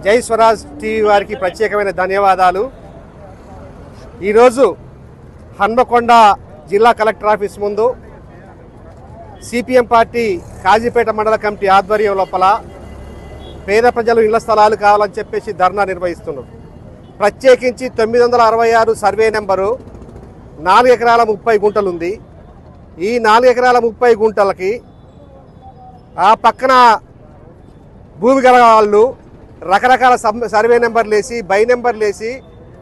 జై స్వరాజ్ టీవీ వారికి ప్రత్యేకమైన ధన్యవాదాలు। ఈరోజు హన్మకొండ జిల్లా కలెక్టర్ ఆఫీస్ ముందు సిపిఎం పార్టీ కాజీపేట మండల కమిటీ ఆధ్వర్యం లోపల పేద ప్రజలు ఇళ్ల స్థలాలు కావాలని చెప్పేసి ధర్నా నిర్వహిస్తున్నారు। ప్రత్యేకించి 966 సర్వే నెంబరు 4 ఎకరాల 30 గుంటలు ఉంది। ఈ 4 ఎకరాల 30 గుంటలకి ఆ పక్కన భూమి గల వాళ్ళు రకరకాల సర్వే నెంబర్లు వేసి బై నెంబర్లు వేసి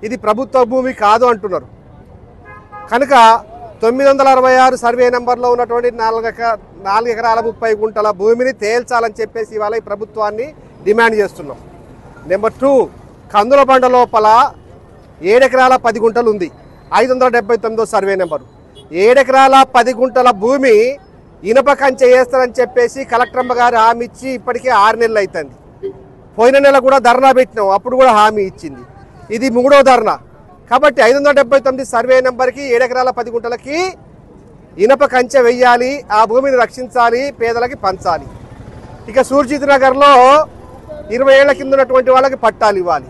ఇది ప్రభుత్వ భూమి కాదు అంటున్నారు। కనుక 966 సర్వే నెంబర్లో ఉన్నటువంటి 4 ఎకరాల 30 గుంటల భూమిని తేల్చాలని చెప్పేసి ఇవాళ ఈ ప్రభుత్వాన్ని డిమాండ్ చేస్తున్నాం। నెంబర్ 2, కందులబండ లోపల 7 ఎకరాల 10 గుంటలు ఉంది, 579 సర్వే నెంబరు। 7 ఎకరాల 10 గుంటల భూమి ఇనప కంచె వేస్తారని చెప్పేసి కలెక్టరమ్మ గారు హామీ ఇచ్చి ఇప్పటికే 6 నెలలు అవుతుంది। పోయిన నెల కూడా ధర్నా పెట్టినాం, అప్పుడు కూడా హామీ ఇచ్చింది। ఇది 3వ ధర్నా కాబట్టి 579 సర్వే నెంబర్కి 7 ఎకరాల 10 గుంటలకి ఇనప కంచె వెయ్యాలి, ఆ భూమిని రక్షించాలి, పేదలకి పంచాలి। ఇక సూర్జిత్ నగర్లో 20 ఏళ్ల కింద ఉన్నటువంటి వాళ్ళకి పట్టాలు ఇవ్వాలి।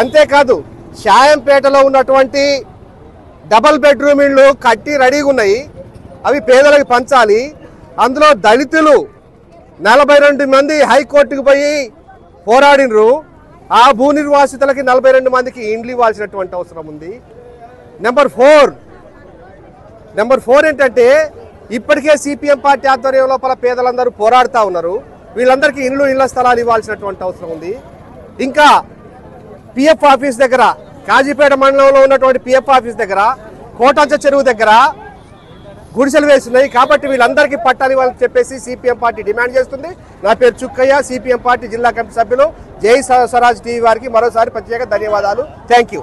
అంతేకాదు షాయంపేటలో ఉన్నటువంటి డబల్ బెడ్రూమ్ ఇళ్ళు కట్టి రెడీగా ఉన్నాయి, అవి పేదలకు పంచాలి। అందులో దళితులు 42 మంది హైకోర్టుకు పోయి పోరాడినరు, ఆ భూ నిర్వాసితులకి 42 మందికి ఇండ్లు ఇవ్వాల్సినటువంటి అవసరం ఉంది। నెంబర్ 4 ఏంటంటే ఇప్పటికే సిపిఎం పార్టీ ఆధ్వర్యం లోపల పేదలందరూ పోరాడుతూ ఉన్నారు, వీళ్ళందరికీ ఇళ్ల స్థలాలు ఇవ్వాల్సినటువంటి అవసరం ఉంది। ఇంకా పిఎఫ్ ఆఫీస్ దగ్గర, కాజీపేట మండలంలో ఉన్నటువంటి పిఎఫ్ ఆఫీస్ దగ్గర, కోటంచ చెరువు దగ్గర గుడిసెలు వేస్తున్నాయి కాబట్టి వీళ్ళందరికీ పట్టాలి వాళ్ళని చెప్పేసి సిపిఎం పార్టీ డిమాండ్ చేస్తుంది। నా పేరు చుక్కయ్య, సిపిఎం పార్టీ జిల్లా కమిటీ సభ్యులు। జై స్వరాజ్ టీవీ వారికి మరోసారి ప్రత్యేక ధన్యవాదాలు। Thank you.